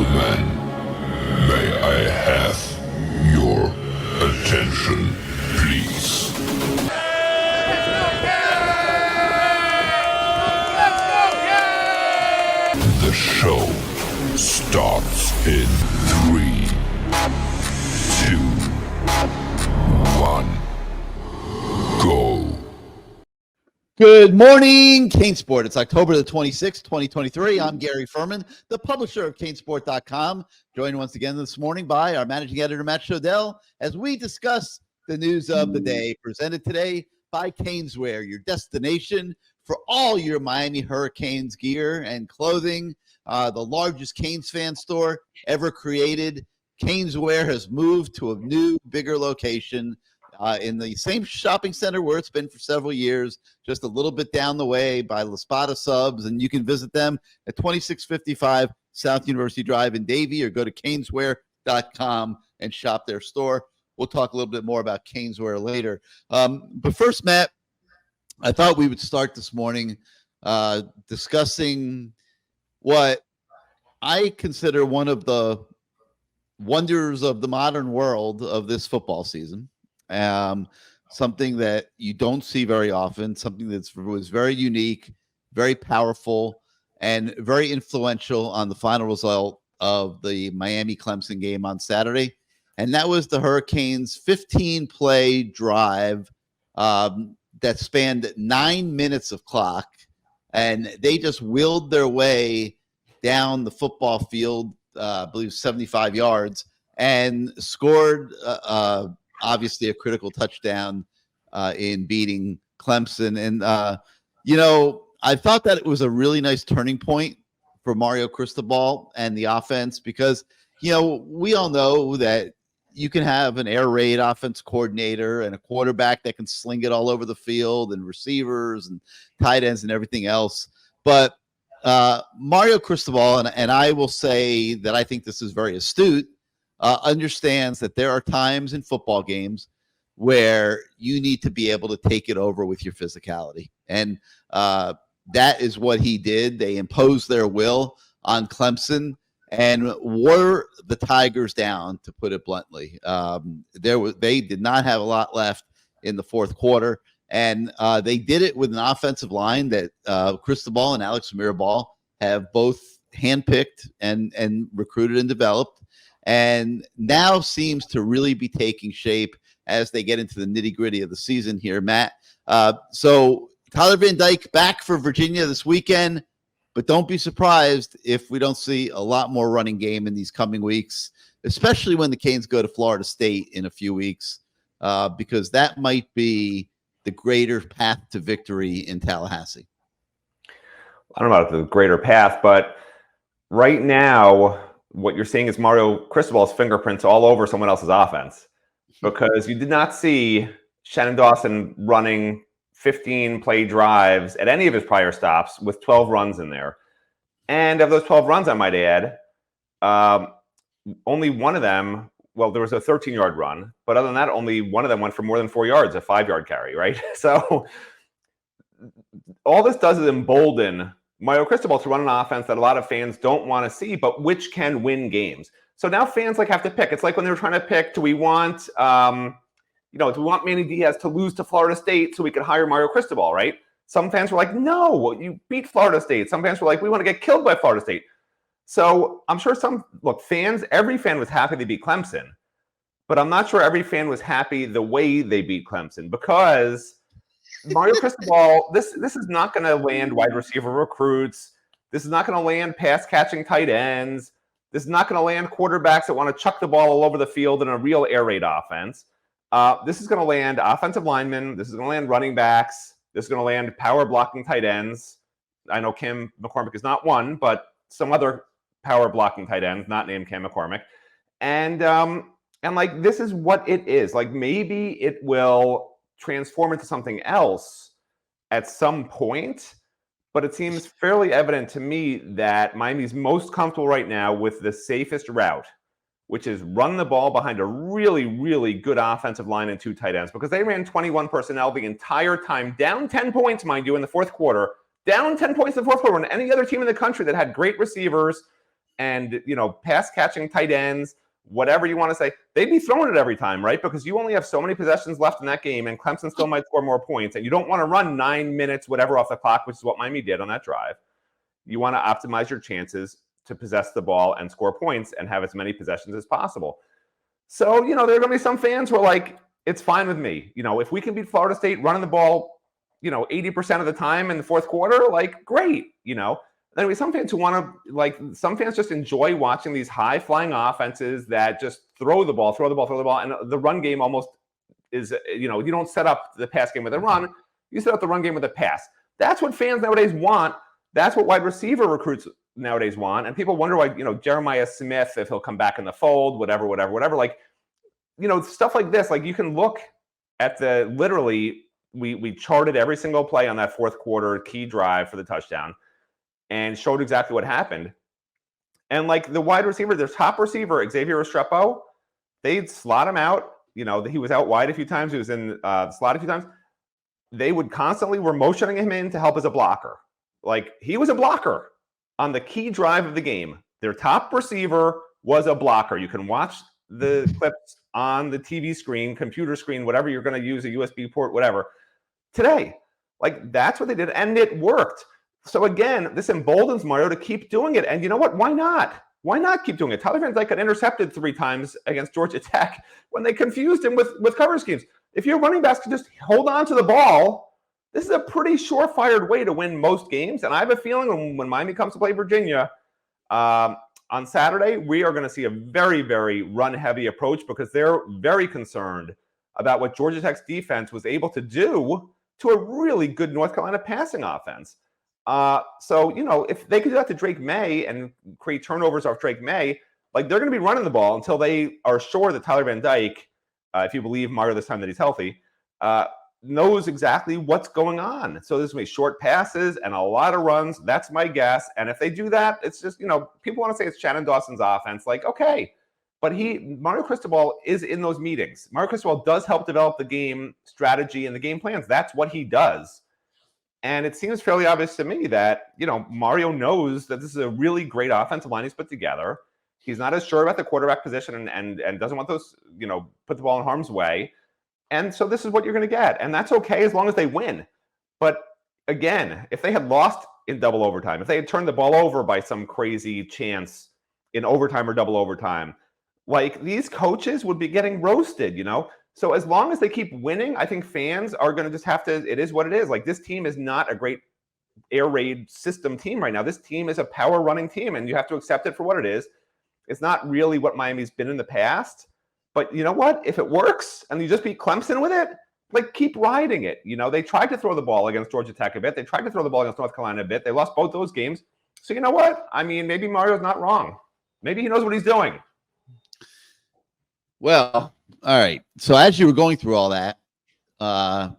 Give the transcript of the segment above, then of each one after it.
gentlemen, may I have your attention, please? The show starts in 3, 2, 1, go. Good morning, CaneSport. It's October the 26th, 2023. I'm Gary Ferman, the publisher of CaneSport.com, joined once again this morning by our managing editor, Matt Shodell, as we discuss the news of the day, presented today by Weare, your destination for all your Miami Hurricanes gear and clothing, the largest Canes fan store ever created. Weare has moved to a new, bigger location in the same shopping center where it's been for several years, just a little bit down the way by La Spada Subs, and you can visit them at 2655 South University Drive in Davie, or go to CaneSport.com and shop their store. We'll talk a little bit more about Weare later. But first, Matt, I thought we would start this morning discussing what I consider one of the wonders of the modern world of this football season. Something that you don't see very often, something that was very unique, very powerful, and very influential on the final result of the Miami-Clemson game on Saturday. And that was the Hurricanes' 15-play drive that spanned 9 minutes of clock. And they just willed their way down the football field, I believe 75 yards, and scored obviously a critical touchdown in beating Clemson. And, I thought that it was a really nice turning point for Mario Cristobal and the offense because, we all know that you can have an air raid offense coordinator and a quarterback that can sling it all over the field and receivers and tight ends and everything else. But Mario Cristobal, and I will say that I think this is very astute, understands that there are times in football games where you need to be able to take it over with your physicality. And that is what he did. They imposed their will on Clemson and wore the Tigers down, to put it bluntly. They did not have a lot left in the fourth quarter, and they did it with an offensive line that Cristobal and Alex Mirabal have both handpicked and recruited and developed, and now seems to really be taking shape as they get into the nitty-gritty of the season here, Matt. So Tyler Van Dyke back for Virginia this weekend, but don't be surprised if we don't see a lot more running game in these coming weeks, especially when the Canes go to Florida State in a few weeks, because that might be the greater path to victory in Tallahassee. I don't know about the greater path, but right now what you're seeing is Mario Cristobal's fingerprints all over someone else's offense, because you did not see Shannon Dawson running 15-play drives at any of his prior stops with 12 runs in there. And of those 12 runs, I might add, only one of them, well, there was a 13-yard run, but other than that, only one of them went for more than 4 yards, a 5-yard carry, right? So all this does is embolden Mario Cristobal to run an offense that a lot of fans don't want to see, but which can win games. So now fans have to pick. It's like when they were trying to pick, do we want do we want Manny Diaz to lose to Florida State so we could hire Mario Cristobal, right? Some fans were like, no, you beat Florida State. Some fans were like, we want to get killed by Florida State. So I'm sure every fan was happy they beat Clemson, but I'm not sure every fan was happy the way they beat Clemson, because Mario Cristobal, this is not going to land wide receiver recruits. This is not going to land pass-catching tight ends. This is not going to land quarterbacks that want to chuck the ball all over the field in a real air raid offense. This is going to land offensive linemen. This is going to land running backs. This is going to land power blocking tight ends. I know Cam McCormick is not one, but some other power blocking tight ends, not named Cam McCormick. And this is what it is. Like, maybe it will transform into something else at some point, but it seems fairly evident to me that Miami's most comfortable right now with the safest route, which is run the ball behind a really, really good offensive line and 2 tight ends, because they ran 21 personnel the entire time, down 10 points, mind you, in the fourth quarter, down 10 points in the fourth quarter when any other team in the country that had great receivers and, pass catching tight ends, whatever you want to say, they'd be throwing it every time, right? Because you only have so many possessions left in that game, and Clemson still might score more points, and you don't want to run 9 minutes, whatever, off the clock, which is what Miami did on that drive. You want to optimize your chances to possess the ball and score points and have as many possessions as possible. So, there are going to be some fans who are like, it's fine with me. If we can beat Florida State running the ball, 80% of the time in the fourth quarter, like, great, Anyway, some fans who want to, some fans just enjoy watching these high-flying offenses that just throw the ball. And the run game almost is, you don't set up the pass game with a run. You set up the run game with a pass. That's what fans nowadays want. That's what wide receiver recruits nowadays want. And people wonder why, Jeremiah Smith, if he'll come back in the fold, whatever. Like, stuff like this. Like, you can look at literally, we charted every single play on that fourth quarter key drive for the touchdown and showed exactly what happened. And like the wide receiver, their top receiver, Xavier Restrepo, they'd slot him out. He was out wide a few times. He was in the slot a few times. They would constantly were motioning him in to help as a blocker. Like, he was a blocker on the key drive of the game. Their top receiver was a blocker. You can watch the clips on the TV screen, computer screen, whatever you're going to use, a USB port, whatever. Today, like, that's what they did, and it worked. So again, this emboldens Mario to keep doing it. And you know what? Why not? Why not keep doing it? Tyler Van Dyke got intercepted 3 times against Georgia Tech when they confused him with cover schemes. If your running backs can just hold on to the ball, this is a pretty surefire way to win most games. And I have a feeling when Miami comes to play Virginia on Saturday, we are going to see a very, very run-heavy approach because they're very concerned about what Georgia Tech's defense was able to do to a really good North Carolina passing offense. So, if they could do that to Drake May and create turnovers off Drake May, like, they're going to be running the ball until they are sure that Tyler Van Dyke, if you believe Mario this time that he's healthy, knows exactly what's going on. So there's going to be short passes and a lot of runs. That's my guess. And if they do that, it's just, people want to say it's Shannon Dawson's offense. Like, okay. But Mario Cristobal is in those meetings. Mario Cristobal does help develop the game strategy and the game plans. That's what he does. And it seems fairly obvious to me that, Mario knows that this is a really great offensive line he's put together. He's not as sure about the quarterback position and doesn't want those, put the ball in harm's way. And so this is what you're going to get. And that's okay as long as they win. But again, if they had lost in double overtime, if they had turned the ball over by some crazy chance in overtime or double overtime, like, these coaches would be getting roasted, So as long as they keep winning, I think fans are going to just have to, it is what it is. Like, this team is not a great air raid system team right now. This team is a power running team, and you have to accept it for what it is. It's not really what Miami's been in the past. But you know what? If it works and you just beat Clemson with it, like, keep riding it. They tried to throw the ball against Georgia Tech a bit. They tried to throw the ball against North Carolina a bit. They lost both those games. So you know what? I mean, maybe Mario's not wrong. Maybe he knows what he's doing. Well, all right. So as you were going through all that,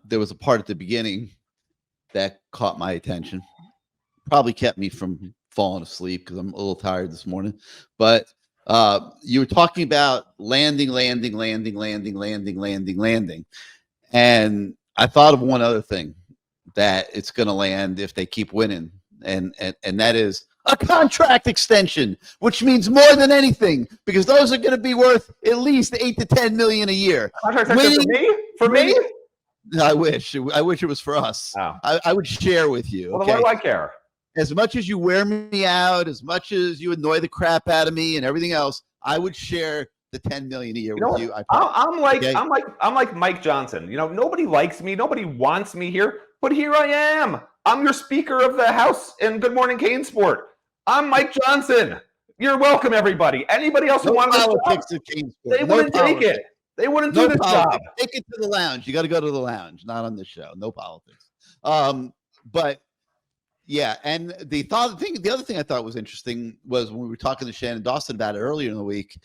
there was a part at the beginning that caught my attention. Probably kept me from falling asleep because I'm a little tired this morning. But you were talking about landing. And I thought of one other thing that it's going to land if they keep winning. And that is a contract extension, which means more than anything, because those are going to be worth at least $8 to $10 million a year. Contract extension for me? I wish it was for us. Oh. I would share with you. Well, okay? then what do I care? As much as you wear me out, as much as you annoy the crap out of me and everything else, I would share the $10 million a year with you. I'm like Mike Johnson. Nobody likes me, nobody wants me here, but here I am. I'm your Speaker of the House in Good Morning CaneSport. I'm Mike Johnson. You're welcome, everybody. Anybody else who wanted politics at CaneSport. They wouldn't take it. They wouldn't do this job. Take it to the lounge. You got to go to the lounge, not on this show. No politics. But yeah, and the other thing I thought was interesting was when we were talking to Shannon Dawson about it earlier in the week,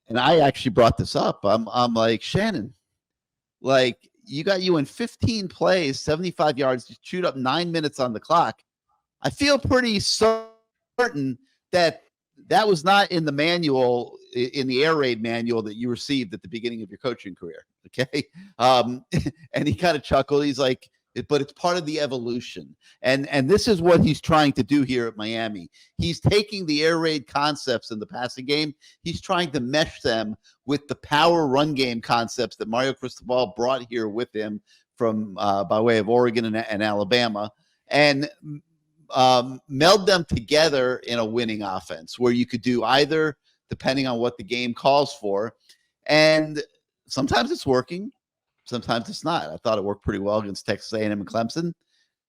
and I actually brought this up. I'm like, Shannon, like, you got you in 15 plays, 75 yards, you chewed up 9 minutes on the clock. I feel pretty certain that was not in the manual, in the air raid manual that you received at the beginning of your coaching career. Okay. And he kind of chuckled. He's like, but it's part of the evolution. And this is what he's trying to do here at Miami. He's taking the air raid concepts in the passing game. He's trying to mesh them with the power run game concepts that Mario Cristobal brought here with him from by way of Oregon and Alabama, and meld them together in a winning offense where you could do either depending on what the game calls for. And sometimes it's working, sometimes it's not. I thought it worked pretty well against Texas A&M and Clemson.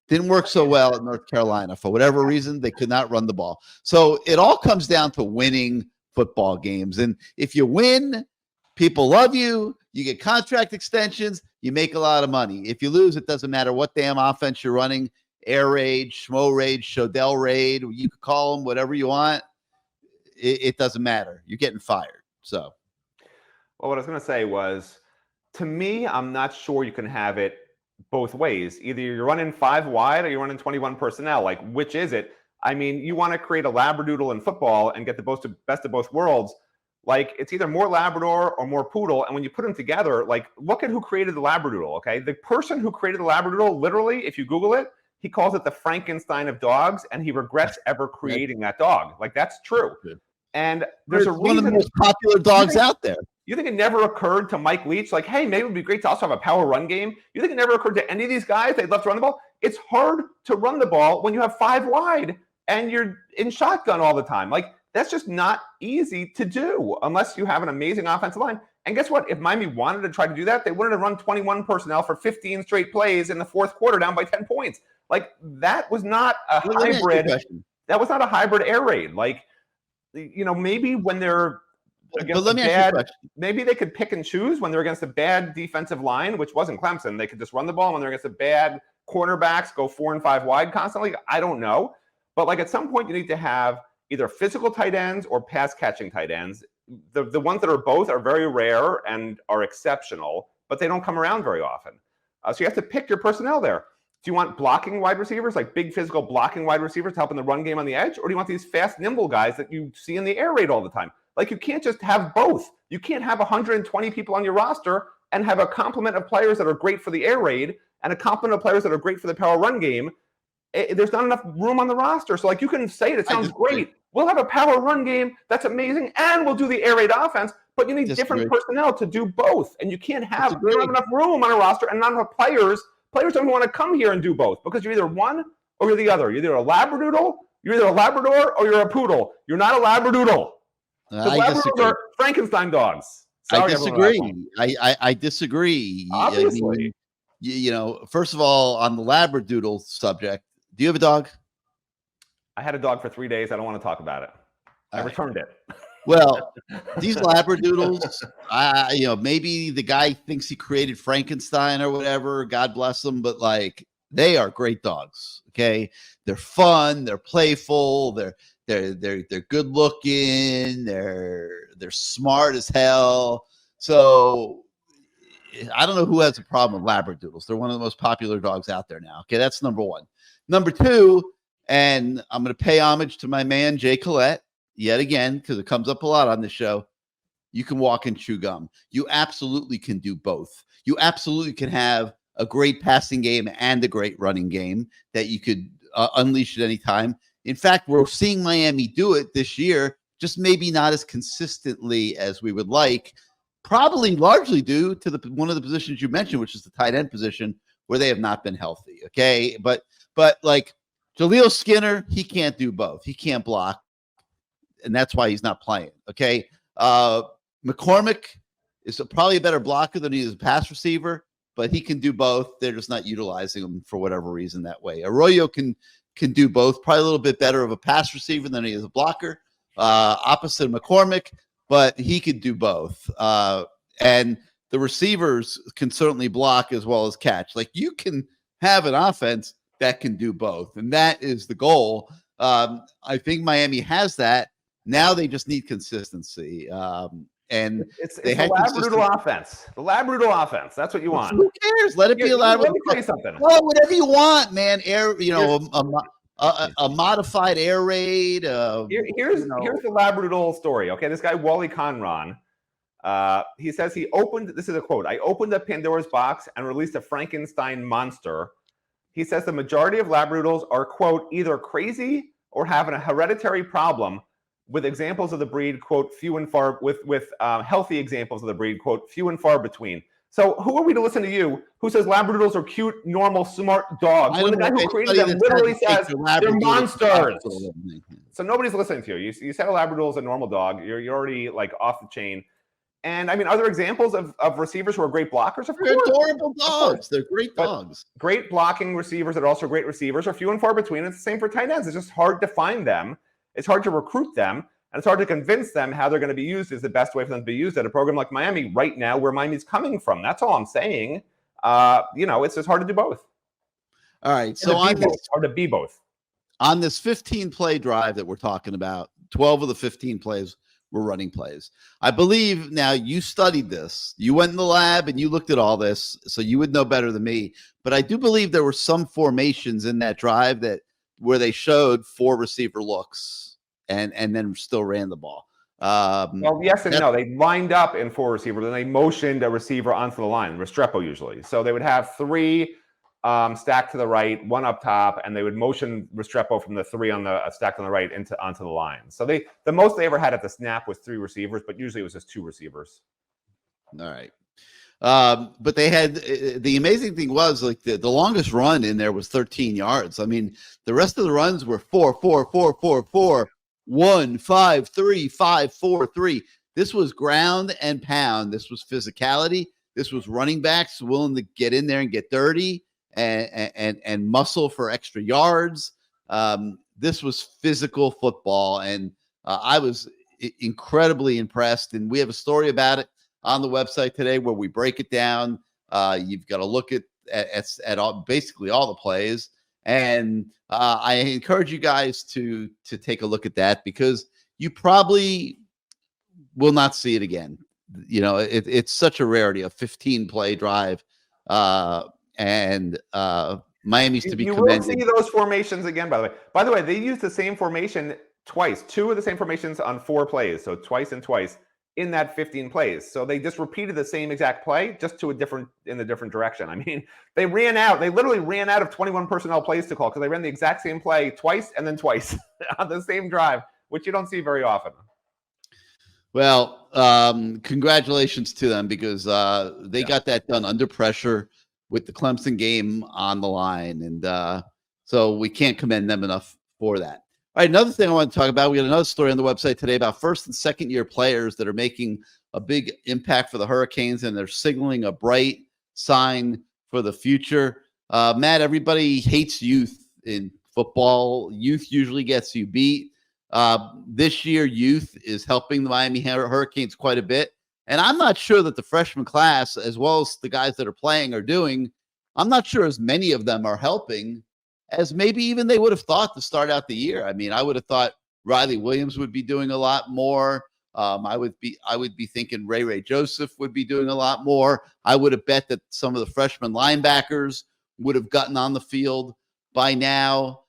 Didn't work so well at North Carolina. For whatever reason, they could not run the ball. So it all comes down to winning football games. And if you win, people love you. You get contract extensions. You make a lot of money. If you lose, it doesn't matter what damn offense you're running. Air raid, schmo raid, Shodell raid. You could call them whatever you want. It doesn't matter. You're getting fired. So, well, what I was going to say was, to me, I'm not sure you can have it both ways. Either you're running 5 wide or you're running 21 personnel. Like, which is it? I mean, you want to create a Labradoodle in football and get the best of both worlds. Like, it's either more Labrador or more Poodle. And when you put them together, like, look at who created the Labradoodle, okay? The person who created the Labradoodle, literally, if you Google it, he calls it the Frankenstein of dogs, and he regrets ever creating that dog. Like, that's true. And there's a reason. One of the most popular dogs out there. You think it never occurred to Mike Leach, like, hey, maybe it would be great to also have a power run game? You think it never occurred to any of these guys they'd love to run the ball? It's hard to run the ball when you have 5 wide and you're in shotgun all the time. Like, that's just not easy to do unless you have an amazing offensive line. And guess what? If Miami wanted to try to do that, they wouldn't have run 21 personnel for 15 straight plays in the fourth quarter down by 10 points. Like, that was not a hybrid. That was not a hybrid air raid. Like, you know, maybe when they're against maybe they could pick and choose when they're against a bad defensive line, which wasn't Clemson. They could just run the ball. When they're against a bad cornerbacks, go 4 and 5 wide constantly. I don't know. But, like, at some point you need to have either physical tight ends or pass catching tight ends. The ones that are both are very rare and are exceptional, but they don't come around very often. So you have to pick your personnel there. Do you want blocking wide receivers, like big physical blocking wide receivers to help in the run game on the edge? Or do you want these fast, nimble guys that you see in the air raid all the time? Like, you can't just have both. You can't have 120 people on your roster and have a complement of players that are great for the air raid and a complement of players that are great for the power run game. There's not enough room on the roster. So, like, you can say it sounds great. We'll have a power run game that's amazing, and we'll do the air raid offense, but you need different personnel to do both. And you can't have, you don't have enough room on a roster and not enough players. Players don't want to come here and do both because you're either one or you're the other. You're either a Labradoodle, you're either a Labrador, or you're a Poodle. You're not a Labradoodle. Labradoodles are Frankenstein dogs. Sorry, I disagree. I disagree. Obviously. I mean, you know, first of all, on the Labradoodle subject, do you have a dog? I had a dog for 3 days. I don't want to talk about it. I returned it. Well, these Labradoodles, you know, maybe the guy thinks he created Frankenstein or whatever. God bless them, but, like, they are great dogs. Okay, they're fun, they're playful, they're good looking, they're smart as hell. So I don't know who has a problem with Labradoodles. They're one of the most popular dogs out there now. Okay, that's number one. Number two, and I'm going to pay homage to my man Jay Collette yet again, because it comes up a lot on this show. You can walk and chew gum. You absolutely can do both. You absolutely can have a great passing game and a great running game that you could unleash at any time. In fact, we're seeing Miami do it this year, just maybe not as consistently as we would like, probably largely due to one of the positions you mentioned, which is the tight end position, where they have not been healthy. Okay, but like Jaleel Skinner, he can't do both. He can't block, and that's why he's not playing. Okay, McCormick is probably a better blocker than he is a pass receiver, but he can do both. They're just not utilizing him for whatever reason that way. Arroyo can do both, probably a little bit better of a pass receiver than he is a blocker, opposite of McCormick, but he could do both. And the receivers can certainly block as well as catch. Like, you can have an offense that can do both, and that is the goal. I think Miami has that. Now they just need consistency. And it's the Labradoodle offense. The Labradoodle offense. That's what you want. Who cares? Let it be a Labradoodle. Let me tell you something. Well, whatever you want, man. Air, you know, a modified air raid. Here's the Labradoodle story. Okay, this guy Wally Conron. He says he opened. This is a quote. I opened up Pandora's box and released a Frankenstein monster. He says the majority of Labradoodles are, quote, either crazy or having a hereditary problem, with examples of the breed, quote, few and far, with healthy examples of the breed, quote, few and far between. So who are we to listen to you who says Labradoodles are cute, normal, smart dogs when the guy who created them literally says they're monsters? So nobody's listening to you. You said a Labradoodle is a normal dog. You're already like off the chain. And I mean, are there examples of receivers who are great blockers? Of course. They're adorable dogs. They're great dogs. Great blocking receivers that are also great receivers are few and far between. It's the same for tight ends. It's just hard to find them. It's hard to recruit them. And it's hard to convince them how they're going to be used is the best way for them to be used at a program like Miami right now, where Miami's coming from. That's all I'm saying. It's just hard to do both. All right. So it's hard to be both. On this 15-play drive that we're talking about, 12 of the 15 plays were running plays. I believe now you studied this. You went in the lab and you looked at all this, so you would know better than me. But I do believe there were some formations in that drive where they showed 4 receiver looks and then still ran the ball. Well, yes and no. They lined up in 4 receivers, and they motioned a receiver onto the line, Restrepo usually. So they would have 3 stacked to the right, 1 up top, and they would motion Restrepo from the 3 on the stacked on the right onto the line. So the most they ever had at the snap was 3 receivers, but usually it was just 2 receivers. All right. But they had the amazing thing was like the longest run in there was 13 yards. I mean, the rest of the runs were 4, 4, 4, 4, 4, 1, 5, 3, 5, 4, 3. This was ground and pound. This was physicality. This was running backs willing to get in there and get dirty and muscle for extra yards. This was physical football, and I was incredibly impressed. And we have a story about it on the website today where we break it down. You've got to look at basically all the plays. And I encourage you guys to take a look at that, because you probably will not see it again. You know, it's such a rarity, a 15-play drive. And Miami's to be commended. You will see those formations again, by the way. By the way, they used the same formation twice, 2 of the same formations on 4 plays. So twice and twice in that 15 plays. So they just repeated the same exact play, just in a different direction. I mean, they literally ran out of 21 personnel plays to call, because they ran the exact same play twice and then twice on the same drive, which you don't see very often. Well, congratulations to them, because they got that done under pressure with the Clemson game on the line. And so we can't commend them enough for that. All right, another thing I want to talk about, we got another story on the website today about first and second year players that are making a big impact for the Hurricanes, and they're signaling a bright sign for the future. Matt, everybody hates youth in football. Youth usually gets you beat. This year, youth is helping the Miami Hurricanes quite a bit. And I'm not sure that the freshman class, as well as the guys that are playing, are doing. I'm not sure as many of them are helping as maybe even they would have thought to start out the year. I mean, I would have thought Riley Williams would be doing a lot more. I would be thinking Ray Joseph would be doing a lot more. I would have bet that some of the freshman linebackers would have gotten on the field by now.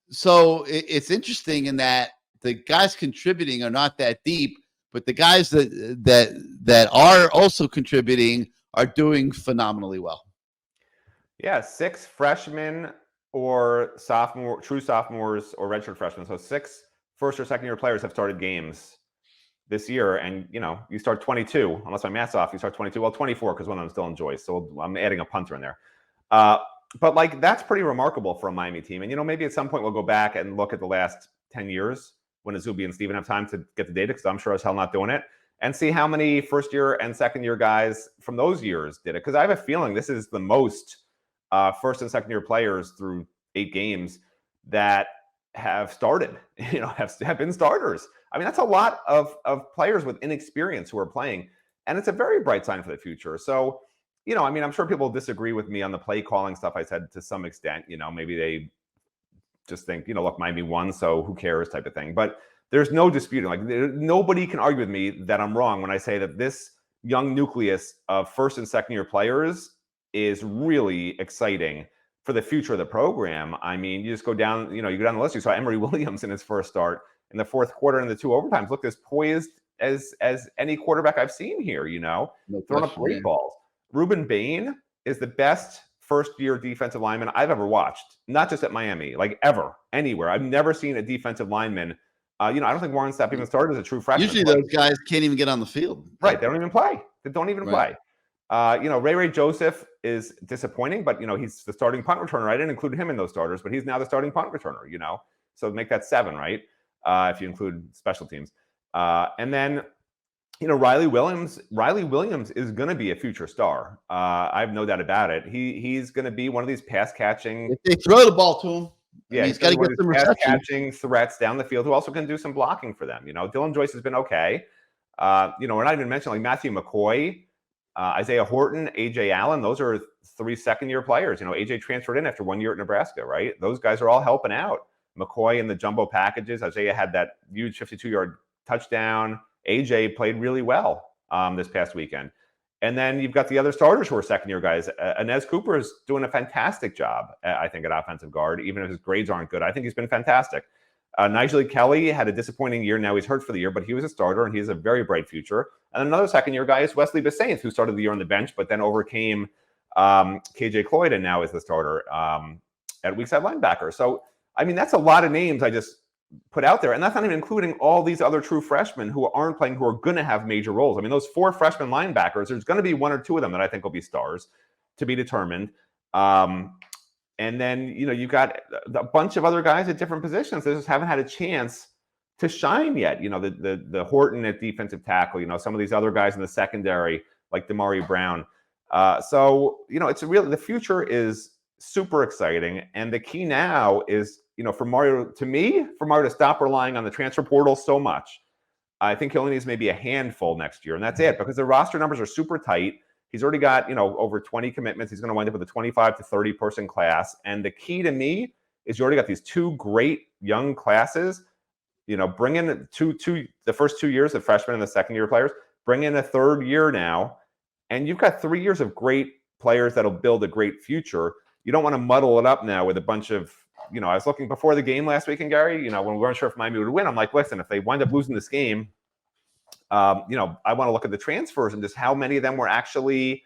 So it's interesting in that the guys contributing are not that deep, but the guys that are also contributing are doing phenomenally well. Yeah, 6 freshmen or true sophomores or redshirt freshmen. So 6 first or second year players have started games this year. And, you start 22, unless my math's off, you start 22. Well, 24, because one of them still in Joyce. So I'm adding a punter in there. But like, that's pretty remarkable for a Miami team. And, maybe at some point we'll go back and look at the last 10 years when Azubi and Steven have time to get the data, because I'm sure as hell not doing it, and see how many first year and second year guys from those years did it. Because I have a feeling this is the most first and second year players through 8 games that have started, have been starters. I mean, that's a lot of players with inexperience who are playing, and it's a very bright sign for the future. So, I mean, I'm sure people disagree with me on the play calling stuff I said to some extent. Maybe they just think, look, Miami won, so who cares type of thing. But there's no disputing. Like, nobody can argue with me that I'm wrong when I say that this young nucleus of first and second year players is really exciting for the future of the program. I mean, you just go down, you go down the list. You saw Emory Williams in his first start in the fourth quarter and the 2 overtimes looked as poised as any quarterback I've seen here, throwing up great balls. Ruben Bain is the best first-year defensive linemen I've ever watched, not just at Miami, like ever, anywhere. I've never seen a defensive lineman. I don't think Warren Sapp even started as a true freshman. Usually those guys can't even get on the field. Right. They don't even play. They don't even play. Ray Joseph is disappointing, but, he's the starting punt returner. I didn't include him in those starters, but he's now the starting punt returner, So make that 7, right? If you include special teams. And then, Riley Williams is going to be a future star. I have no doubt about it. He's going to be one of these pass catching. If they throw the ball to him, yeah, he's got to get some reception. Catching threats down the field who also can do some blocking for them. Dylan Joyce has been okay. We're not even mentioning like Matthew McCoy, Isaiah Horton, AJ Allen. Those are 3 second-year players. AJ transferred in after 1 year at Nebraska, right? Those guys are all helping out. McCoy in the jumbo packages. Isaiah had that huge 52-yard touchdown. AJ played really well this past weekend. And then you've got the other starters who are second-year guys. Inez Cooper is doing a fantastic job, I think, at offensive guard, even if his grades aren't good. I think he's been fantastic. Nigel Kelly had a disappointing year. Now he's hurt for the year, but he was a starter, and he has a very bright future. And another second-year guy is Wesley Bissainth, who started the year on the bench, but then overcame KJ Cloyd and now is the starter at weak side linebacker. So, that's a lot of names I just put out there. And that's not even including all these other true freshmen who aren't playing, who are going to have major roles. Those 4 freshman linebackers, there's going to be 1 or 2 of them that I think will be stars, to be determined. And then, you've got a bunch of other guys at different positions that just haven't had a chance to shine yet. The Horton at defensive tackle, some of these other guys in the secondary, like Damari Brown. So, it's really, the future is super exciting. And the key now is, for Mario to stop relying on the transfer portal so much. I think he only needs maybe a handful next year, and that's it, because the roster numbers are super tight. He's already got, over 20 commitments. He's going to wind up with a 25 to 30 person class. And the key to me is you already got these 2 great young classes. Bring in the first 2 years of freshmen and the second-year players. Bring in a 3rd year now, and you've got 3 years of great players that'll build a great future. You don't want to muddle it up now with a bunch of, I was looking before the game last weekend, Gary, when we weren't sure if Miami would win. I'm like, listen, if they wind up losing this game, I want to look at the transfers and just how many of them were actually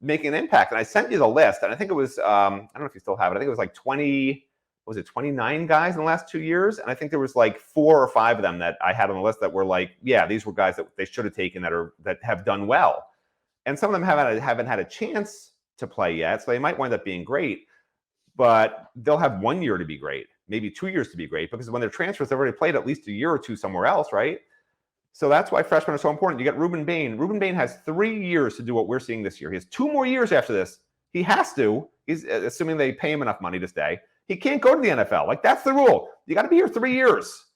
making an impact. And I sent you the list, and I think it was, I don't know if you still have it. I think it was like 29 guys in the last 2 years? And I think there was like 4 or 5 of them that I had on the list that were like, yeah, these were guys that they should have taken that have done well. And some of them haven't had a chance to play yet, so they might wind up being great. But they'll have 1 year to be great, maybe 2 years to be great, because when they're transfers, they've already played at least a year or 2 somewhere else, right? So that's why freshmen are so important. You get Ruben Bain. Ruben Bain has 3 years to do what we're seeing this year. He has 2 more years after this. He has to. He's assuming they pay him enough money to stay. He can't go to the NFL. Like, that's the rule. You got to be here 3 years.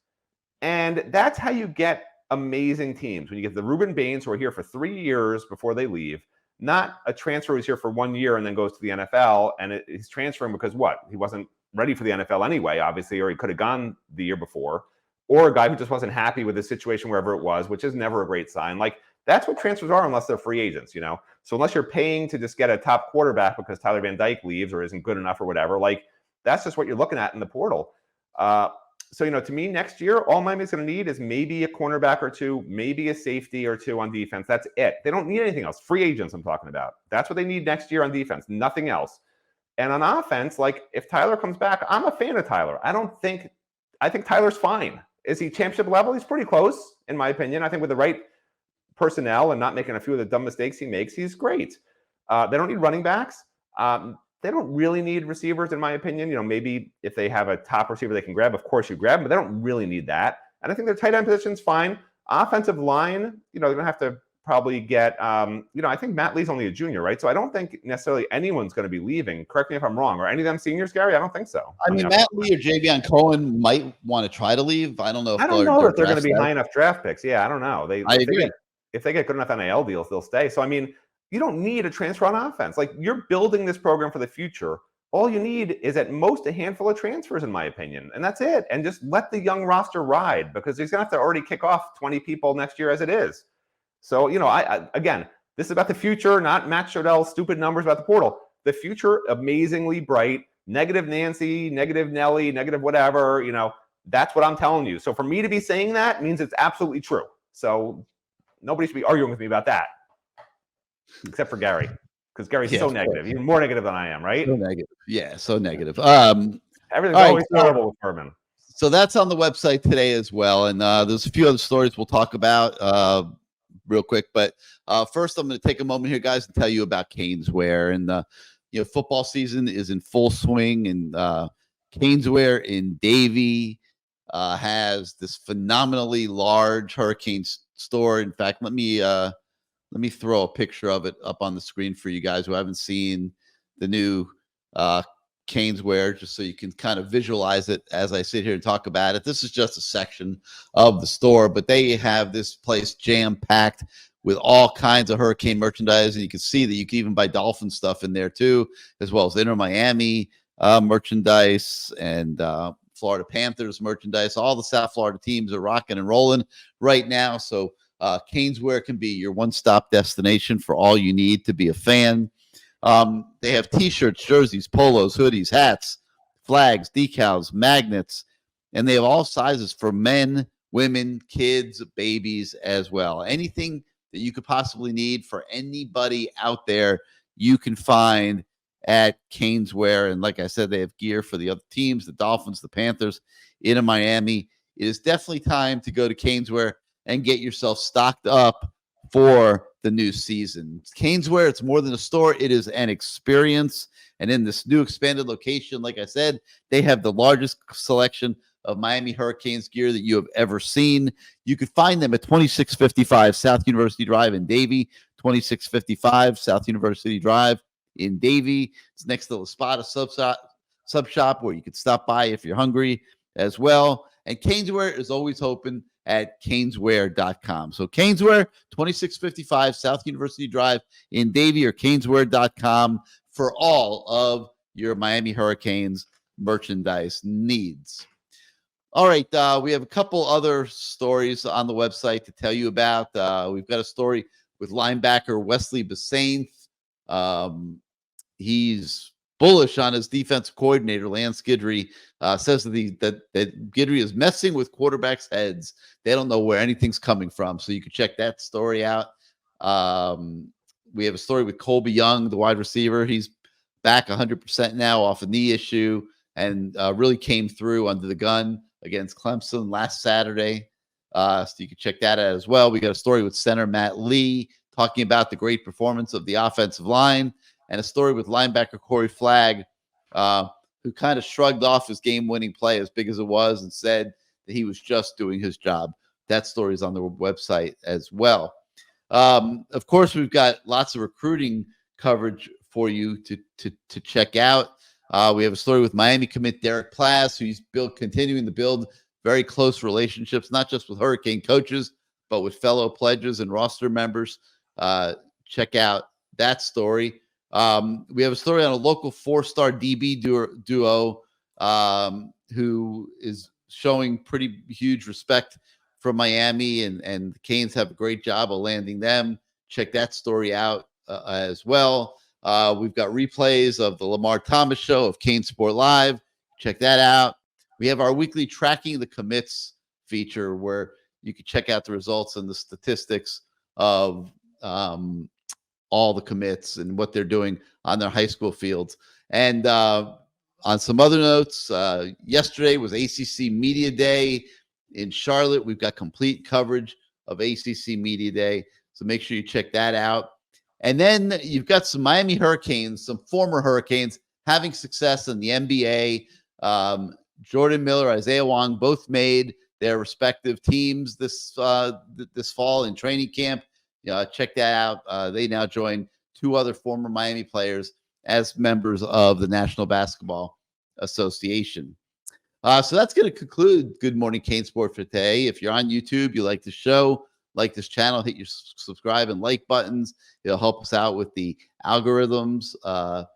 And that's how you get amazing teams. When you get the Ruben Bains who are here for 3 years before they leave, not a transfer who's here for 1 year and then goes to the NFL, and he's transferring because what? He wasn't ready for the NFL anyway, obviously, or he could have gone the year before, or a guy who just wasn't happy with the situation wherever it was, which is never a great sign. Like, that's what transfers are unless they're free agents, So unless you're paying to just get a top quarterback because Tyler Van Dyke leaves or isn't good enough or whatever, like, that's just what you're looking at in the portal. So, to me, next year, all Miami's going to need is maybe a cornerback or 2, maybe a safety or 2 on defense. That's it. They don't need anything else. Free agents I'm talking about. That's what they need next year on defense, nothing else. And on offense, like, if Tyler comes back, I'm a fan of Tyler. I think Tyler's fine. Is he championship level? He's pretty close, in my opinion. I think with the right personnel and not making a few of the dumb mistakes he makes, he's great. They don't need running backs. They don't really need receivers, in my opinion. Maybe if they have a top receiver they can grab, of course you grab them, but they don't really need that. And I think their tight end position's fine. Offensive line, they're going to have to probably get, I think Matt Lee's only a junior, right? So I don't think necessarily anyone's going to be leaving. Correct me if I'm wrong. Are any of them seniors, Gary? I don't think so. Matt Lee or Javion Cohen might want to try to leave. I don't know if they're going to be high enough draft picks. Yeah, I don't know. I agree. If they get good enough NIL deals, they'll stay. So, you don't need a transfer on offense. Like, you're building this program for the future. All you need is at most a handful of transfers, in my opinion. And that's it. And just let the young roster ride, because he's going to have to already kick off 20 people next year as it is. So, again, this is about the future, not Matt Shodell's stupid numbers about the portal. The future, amazingly bright, negative Nancy, negative Nelly, negative whatever, that's what I'm telling you. So for me to be saying that means it's absolutely true. So nobody should be arguing with me about that. Except for Gary. because Gary's Yeah, so of negative, course. even more negative than I am, right? So negative. Yeah, so negative. Everything's All right, always terrible with Ferman. so that's on the website today as well. And there's a few other stories we'll talk about real quick. But first, I'm going to take a moment here, guys, and tell you about CaneSport. And football season is in full swing, and CaneSport in Davie has this phenomenally large Hurricane store. In fact, let me throw a picture of it up on the screen for you guys who haven't seen the new CaneSport, just so you can kind of visualize it as I sit here and talk about it. This is just a section of the store, but they have this place jam-packed with all kinds of Hurricane merchandise, and you can see that you can even buy Dolphin stuff in there too, as well as Inter Miami merchandise and Florida Panthers merchandise. All the South Florida teams are rocking and rolling right now, so CaneSport can be your one-stop destination for all you need to be a fan. They have T-shirts, jerseys, polos, hoodies, hats, flags, decals, magnets, and they have all sizes for men, women, kids, babies as well. Anything that you could possibly need for anybody out there, you can find at CaneSport. And like I said, they have gear for the other teams, the Dolphins, the Panthers, in Miami. It is definitely time to go to CaneSport and get yourself stocked up for the new season. CaneSport, it's more than a store. It is an experience. And in this new expanded location, like I said, they have the largest selection of Miami Hurricanes gear that you have ever seen. You can find them at 2655 South University Drive in Davie, 2655 South University Drive in Davie. It's next to the Spada sub shop where you can stop by if you're hungry as well. And CaneSport is always open at CaneSport.com. So CaneSport, 2655 South University Drive in Davie, or CaneSport.com for all of your Miami Hurricanes merchandise needs. All right, we have a couple other stories on the website to tell you about. We've got a story with linebacker Wesley Basaint. He's bullish on his defensive coordinator, Lance Guidry. Says that Guidry is messing with quarterbacks' heads. They don't know where anything's coming from. So you can check that story out. We have a story with Colby Young, the wide receiver. He's back 100% now off a knee issue, and really came through under the gun against Clemson last Saturday. So you can check that out as well. We got a story with center Matt Lee talking about the great performance of the offensive line, and a story with linebacker Corey Flagg, who kind of shrugged off his game-winning play, as big as it was, and said that he was just doing his job. That story is on the website as well. Of course, we've got lots of recruiting coverage for you to check out. We have a story with Miami commit Derek Plass, who's continuing to build very close relationships, not just with Hurricane coaches, but with fellow pledges and roster members. Check out that story. We have a story on a local 4-star DB duo who is showing pretty huge respect for Miami, and the Canes have a great job of landing them. Check that story out as well. We've got replays of the Lamar Thomas show of CaneSport Live. Check that out. We have our weekly Tracking the Commits feature, where you can check out the results and the statistics of all the commits and what they're doing on their high school fields. And on some other notes, yesterday was ACC Media Day in Charlotte. We've got complete coverage of ACC Media Day, so make sure you check that out. And then you've got some Miami Hurricanes, some former Hurricanes, having success in the NBA. Jordan Miller, Isaiah Wong, both made their respective teams this fall in training camp. Check that out. They now join 2 other former Miami players as members of the National Basketball Association. So that's going to conclude Good Morning CaneSport for today. If you're on YouTube, you like the show, like this channel, hit your subscribe and like buttons. It'll help us out with the algorithms at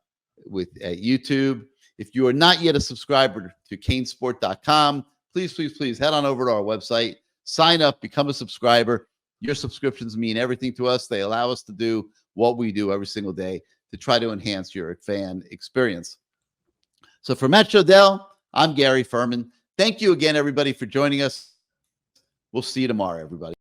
YouTube. If you are not yet a subscriber to CaneSport.com, please head on over to our website, sign up, become a subscriber. Your subscriptions mean everything to us. They allow us to do what we do every single day to try to enhance your fan experience. So for Matt Shodell, I'm Gary Ferman. Thank you again, everybody, for joining us. We'll see you tomorrow, everybody.